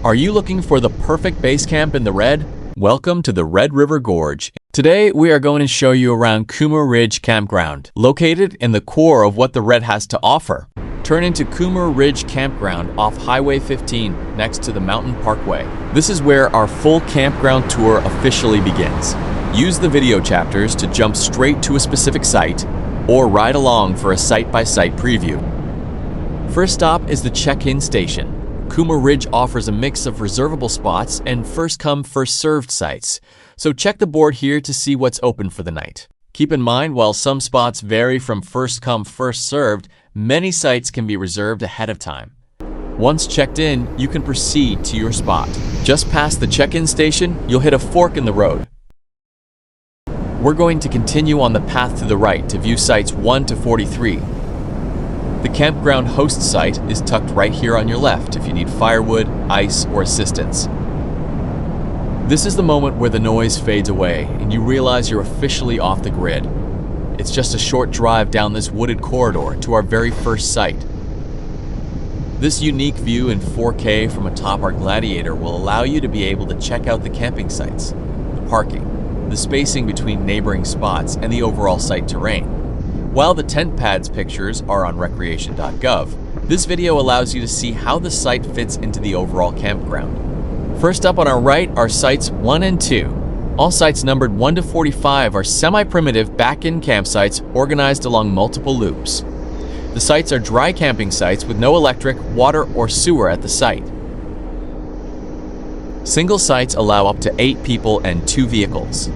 Are you looking for the perfect base camp in the Red? Welcome to the Red River Gorge. Today, we are going to show you around Koomer Ridge Campground, located in the core of what the Red has to offer. Turn into Koomer Ridge Campground off Highway 15 next to the Mountain Parkway. This is where our full campground tour officially begins. Use the video chapters to jump straight to a specific site or ride along for a site-by-site preview. First stop is the check-in station. Koomer Ridge offers a mix of reservable spots and first-come, first-served sites, so check the board here to see what's open for the night. Keep in mind, while some spots vary from first-come, first-served, many sites can be reserved ahead of time. Once checked in, you can proceed to your spot. Just past the check-in station, you'll hit a fork in the road. We're going to continue on the path to the right to view sites 1 to 43. The campground host site is tucked right here on your left if you need firewood, ice, or assistance. This is the moment where the noise fades away and you realize you're officially off the grid. It's just a short drive down this wooded corridor to our very first site. This unique view in 4K from atop our Gladiator will allow you to be able to check out the camping sites, the parking, the spacing between neighboring spots, and the overall site terrain. While the tent pads pictures are on recreation.gov, this video allows you to see how the site fits into the overall campground. First up on our right are sites 1 and 2. All sites numbered 1 to 45 are semi-primitive back-in campsites organized along multiple loops. The sites are dry camping sites with no electric, water, or sewer at the site. Single sites allow up to 8 people and 2 vehicles,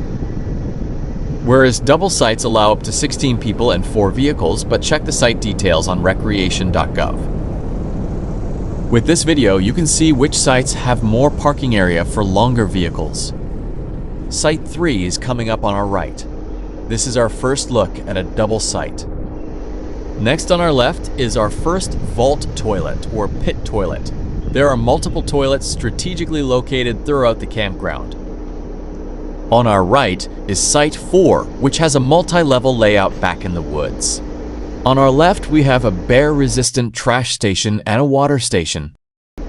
whereas double sites allow up to 16 people and 4 vehicles, but check the site details on recreation.gov. With this video, you can see which sites have more parking area for longer vehicles. Site 3 is coming up on our right. This is our first look at a double site. Next on our left is our first vault toilet or pit toilet. There are multiple toilets strategically located throughout the campground. On our right is Site 4, which has a multi-level layout back in the woods. On our left, we have a bear-resistant trash station and a water station.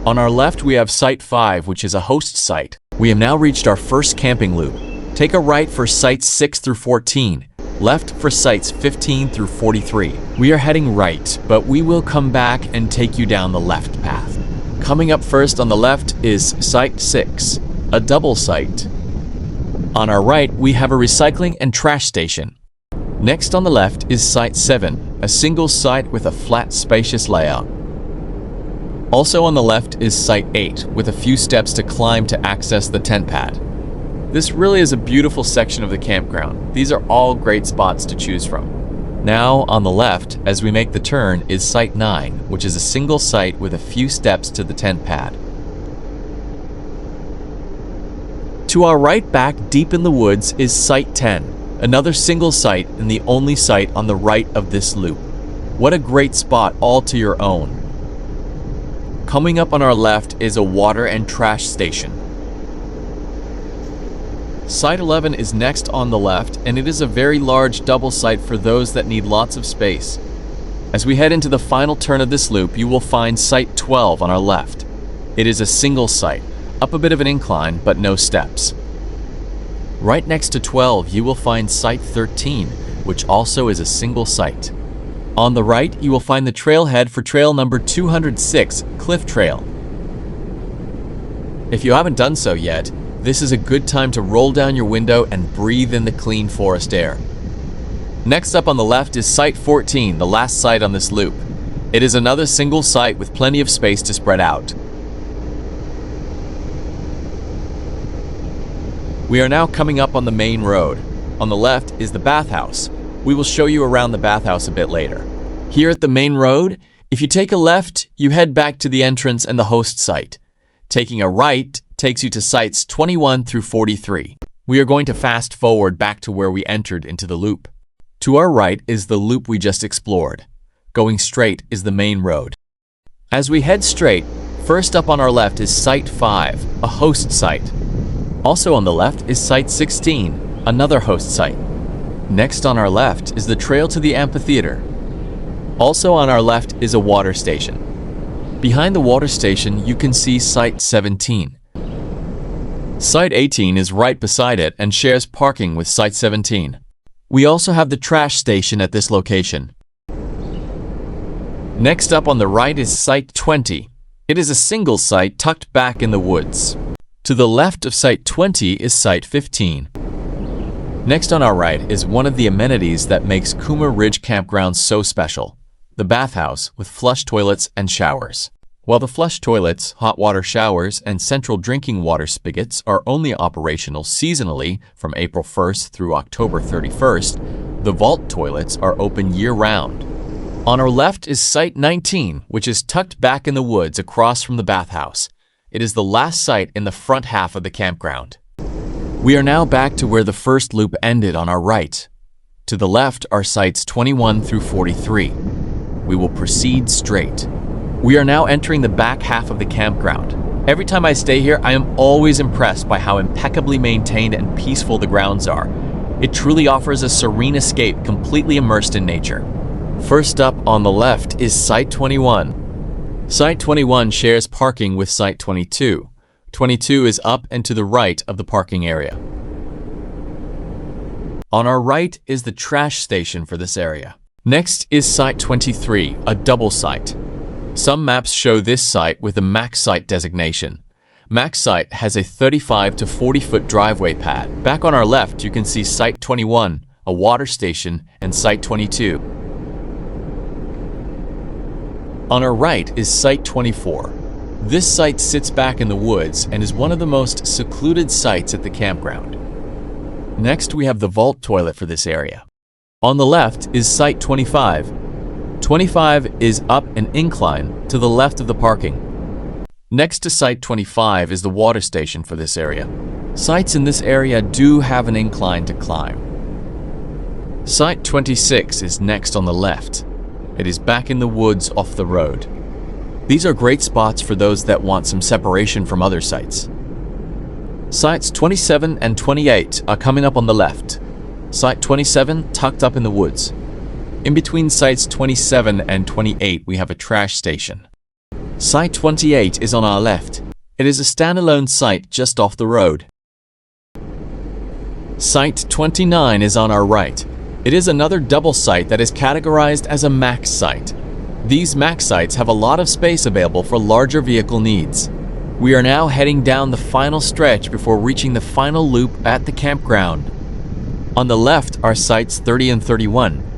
On our left, we have Site 5, which is a host site. We have now reached our first camping loop. Take a right for Sites 6 through 14, left for Sites 15 through 43. We are heading right, but we will come back and take you down the left path. Coming up first on the left is Site 6, a double site. On our right, we have a recycling and trash station. Next on the left is Site 7, a single site with a flat, spacious layout. Also on the left is Site 8, with a few steps to climb to access the tent pad. This really is a beautiful section of the campground. These are all great spots to choose from. Now, on the left, as we make the turn, is Site 9, which is a single site with a few steps to the tent pad. To our right back deep in the woods is Site 10, another single site and the only site on the right of this loop. What a great spot all to your own. Coming up on our left is a water and trash station. Site 11 is next on the left, and it is a very large double site for those that need lots of space. As we head into the final turn of this loop, you will find Site 12 on our left. It is a single site, up a bit of an incline, but no steps. Right next to 12, you will find Site 13, which also is a single site. On the right, you will find the trailhead for trail number 206, Cliff Trail. If you haven't done so yet, this is a good time to roll down your window and breathe in the clean forest air. Next up on the left is Site 14, the last site on this loop. It is another single site with plenty of space to spread out. We are now coming up on the main road. On the left is the Bathhouse. We will show you around the Bathhouse a bit later. Here at the main road, if you take a left, you head back to the entrance and the host site. Taking a right takes you to sites 21 through 43. We are going to fast forward back to where we entered into the loop. To our right is the loop we just explored. Going straight is the main road. As we head straight, first up on our left is Site 5, a host site. Also on the left is Site 16, another host site. Next on our left is the trail to the amphitheater. Also on our left is a water station. Behind the water station, you can see Site 17. Site 18 is right beside it and shares parking with Site 17. We also have the trash station at this location. Next up on the right is Site 20. It is a single site tucked back in the woods. To the left of Site 20 is Site 15. Next on our right is one of the amenities that makes Koomer Ridge Campground so special, the bathhouse with flush toilets and showers. While the flush toilets, hot water showers, and central drinking water spigots are only operational seasonally from April 1st through October 31st, the vault toilets are open year-round. On our left is Site 19, which is tucked back in the woods across from the bathhouse. It is the last site in the front half of the campground. We are now back to where the first loop ended on our right. To the left are Sites 21 through 43. We will proceed straight. We are now entering the back half of the campground. Every time I stay here, I am always impressed by how impeccably maintained and peaceful the grounds are. It truly offers a serene escape, completely immersed in nature. First up on the left is Site 21. Site 21 shares parking with Site 22. 22 is up and to the right of the parking area. On our right is the trash station for this area. Next is Site 23, a double site. Some maps show this site with a max site designation. Max site has a 35 to 40 foot driveway pad. Back on our left, you can see Site 21, a water station, and Site 22. On our right is Site 24. This site sits back in the woods and is one of the most secluded sites at the campground. Next, we have the vault toilet for this area. On the left is Site 25. 25 is up an incline to the left of the parking. Next to Site 25 is the water station for this area. Sites in this area do have an incline to climb. Site 26 is next on the left. It is back in the woods off the road. These are great spots for those that want some separation from other sites. Sites 27 and 28 are coming up on the left. Site 27 tucked up in the woods. In between Sites 27 and 28, we have a trash station. Site 28 is on our left. It is a standalone site just off the road. Site 29 is on our right. It is another double site that is categorized as a max site. These max sites have a lot of space available for larger vehicle needs. We are now heading down the final stretch before reaching the final loop at the campground. On the left are Sites 30 and 31.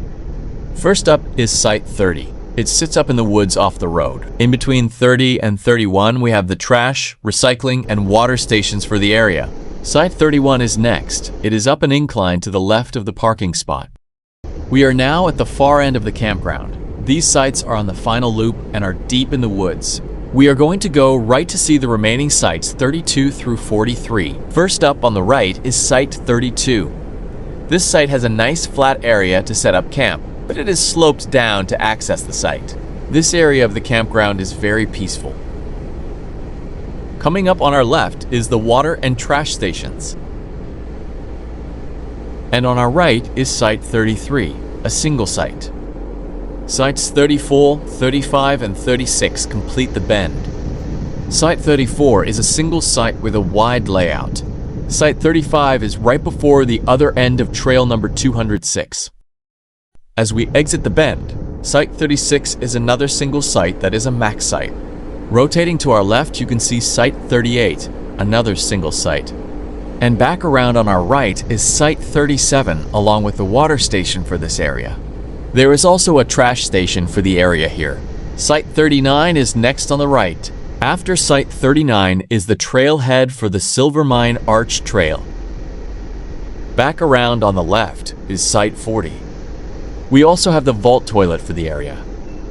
First up is Site 30. It sits up in the woods off the road. In between 30 and 31, we have the trash, recycling, and water stations for the area. Site 31 is next. It is up an incline to the left of the parking spot. We are now at the far end of the campground. These sites are on the final loop and are deep in the woods. We are going to go right to see the remaining sites 32 through 43. First up on the right is Site 32. This site has a nice flat area to set up camp, but it is sloped down to access the site. This area of the campground is very peaceful. Coming up on our left is the water and trash stations. And on our right is Site 33, a single site. Sites 34, 35, and 36 complete the bend. Site 34 is a single site with a wide layout. Site 35 is right before the other end of trail number 206. As we exit the bend, Site 36 is another single site that is a max site. Rotating to our left, you can see Site 38, another single site. And back around on our right is Site 37, along with the water station for this area. There is also a trash station for the area here. Site 39 is next on the right. After Site 39 is the trailhead for the Silvermine Arch Trail. Back around on the left is Site 40. We also have the vault toilet for the area.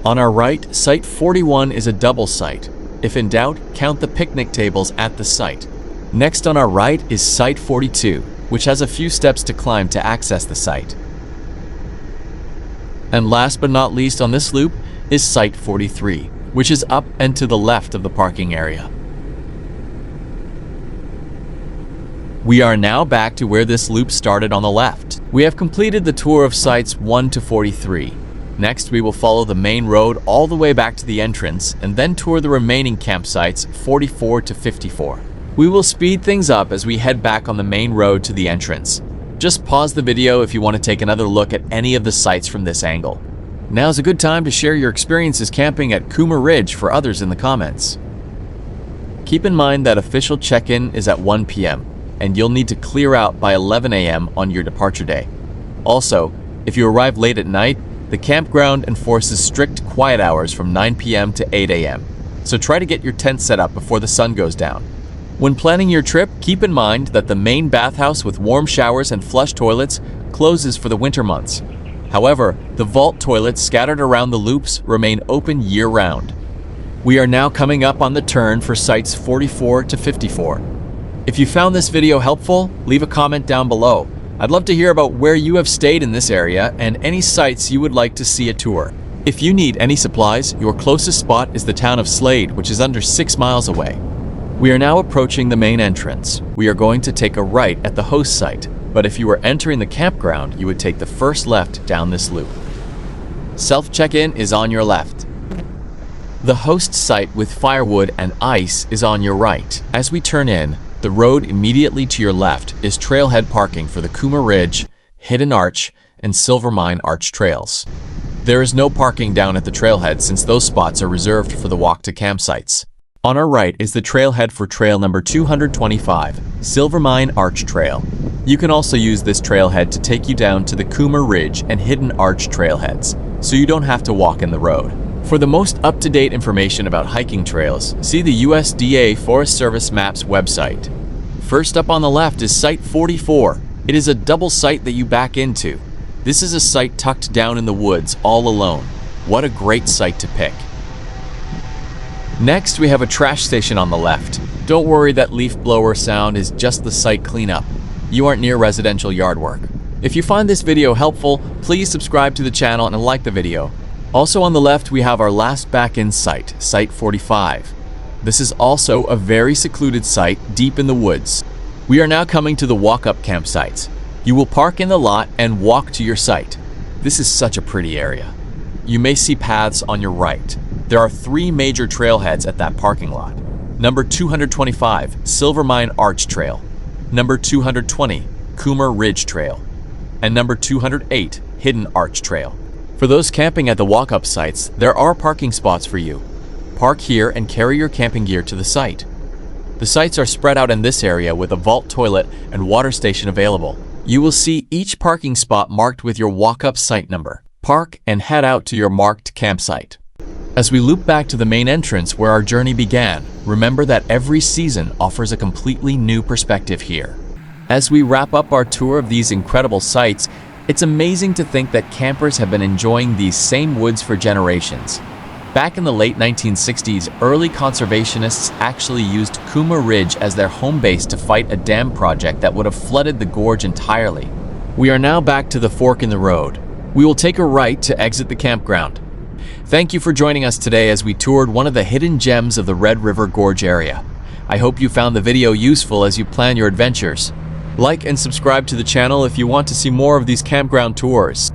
On our right, Site 41 is a double site. If in doubt, count the picnic tables at the site. Next on our right is Site 42, which has a few steps to climb to access the site. And last but not least on this loop is Site 43, which is up and to the left of the parking area. We are now back to where this loop started on the left. We have completed the tour of Sites 1 to 43. Next, we will follow the main road all the way back to the entrance and then tour the remaining campsites 44 to 54. We will speed things up as we head back on the main road to the entrance. Just pause the video if you want to take another look at any of the sites from this angle. Now's a good time to share your experiences camping at Koomer Ridge for others in the comments. Keep in mind that official check-in is at 1 p.m. and you'll need to clear out by 11 a.m. on your departure day. Also, if you arrive late at night, the campground enforces strict quiet hours from 9 p.m. to 8 a.m., so try to get your tent set up before the sun goes down. When planning your trip, keep in mind that the main bathhouse with warm showers and flush toilets closes for the winter months. However, the vault toilets scattered around the loops remain open year-round. We are now coming up on the turn for sites 44 to 54. If you found this video helpful, leave a comment down below. I'd love to hear about where you have stayed in this area and any sites you would like to see a tour. If you need any supplies, your closest spot is the town of Slade, which is under 6 miles away. We are now approaching the main entrance. We are going to take a right at the host site, but if you were entering the campground, you would take the first left down this loop. Self-check-in is on your left. The host site with firewood and ice is on your right. As we turn in, the road immediately to your left is Trailhead parking for the Koomer Ridge, Hidden Arch, and Silvermine Arch trails. There is no parking down at the trailhead since those spots are reserved for the walk to campsites. On our right is the trailhead for trail number 225, Silvermine Arch Trail. You can also use this trailhead to take you down to the Koomer Ridge and Hidden Arch trailheads, so you don't have to walk in the road. For the most up-to-date information about hiking trails, see the USDA Forest Service Maps website. First up on the left is Site 44. It is a double site that you back into. This is a site tucked down in the woods all alone. What a great site to pick. Next, we have a trash station on the left. Don't worry, that leaf blower sound is just the site cleanup. You aren't near residential yard work. If you find this video helpful, please subscribe to the channel and like the video. Also on the left, we have our last back-in site, Site 45. This is also a very secluded site deep in the woods. We are now coming to the walk-up campsites. You will park in the lot and walk to your site. This is such a pretty area. You may see paths on your right. There are 3 major trailheads at that parking lot. Number 225, Silvermine Arch Trail. Number 220, Koomer Ridge Trail. And number 208, Hidden Arch Trail. For those camping at the walk-up sites, there are parking spots for you. Park here and carry your camping gear to the site. The sites are spread out in this area with a vault toilet and water station available. You will see each parking spot marked with your walk-up site number. Park and head out to your marked campsite. As we loop back to the main entrance where our journey began, remember that every season offers a completely new perspective here. As we wrap up our tour of these incredible sites, it's amazing to think that campers have been enjoying these same woods for generations. Back in the late 1960s, early conservationists actually used Koomer Ridge as their home base to fight a dam project that would have flooded the gorge entirely. We are now back to the fork in the road. We will take a right to exit the campground. Thank you for joining us today as we toured one of the hidden gems of the Red River Gorge area. I hope you found the video useful as you plan your adventures. Like and subscribe to the channel if you want to see more of these campground tours.